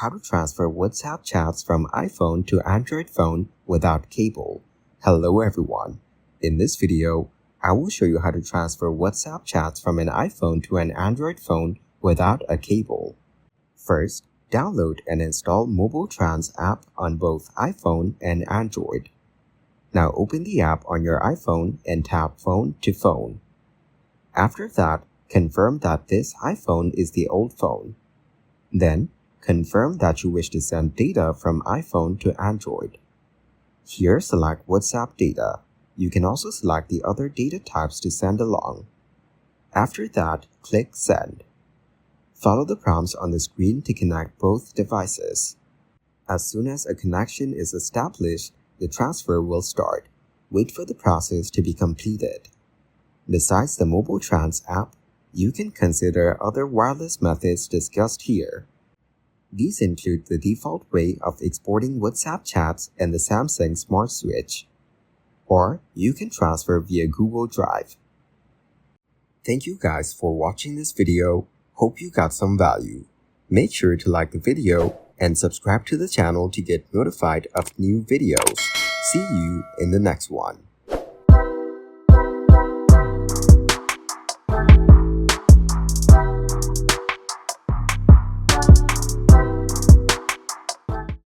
How to transfer WhatsApp chats from iPhone to Android phone without cable. Hello everyone. In this video, I will show you how to transfer WhatsApp chats from an iPhone to an Android phone without a cable. First, download and install Mobile Trans app on both iPhone and Android. Now open the app on your iPhone and tap Phone to Phone. After that, confirm that this iPhone is the old phone. Then, confirm that you wish to send data from iPhone to Android. Here, select WhatsApp data. You can also select the other data types to send along. After that, click Send. Follow the prompts on the screen to connect both devices. As soon as a connection is established, the transfer will start. Wait for the process to be completed. Besides the Mobile Trans app, you can consider other wireless methods discussed here. These include the default way of exporting WhatsApp chats and the Samsung Smart Switch. Or you can transfer via Google Drive. Thank you guys for watching this video. Hope you got some value. Make sure to like the video and subscribe to the channel to get notified of new videos. See you in the next one.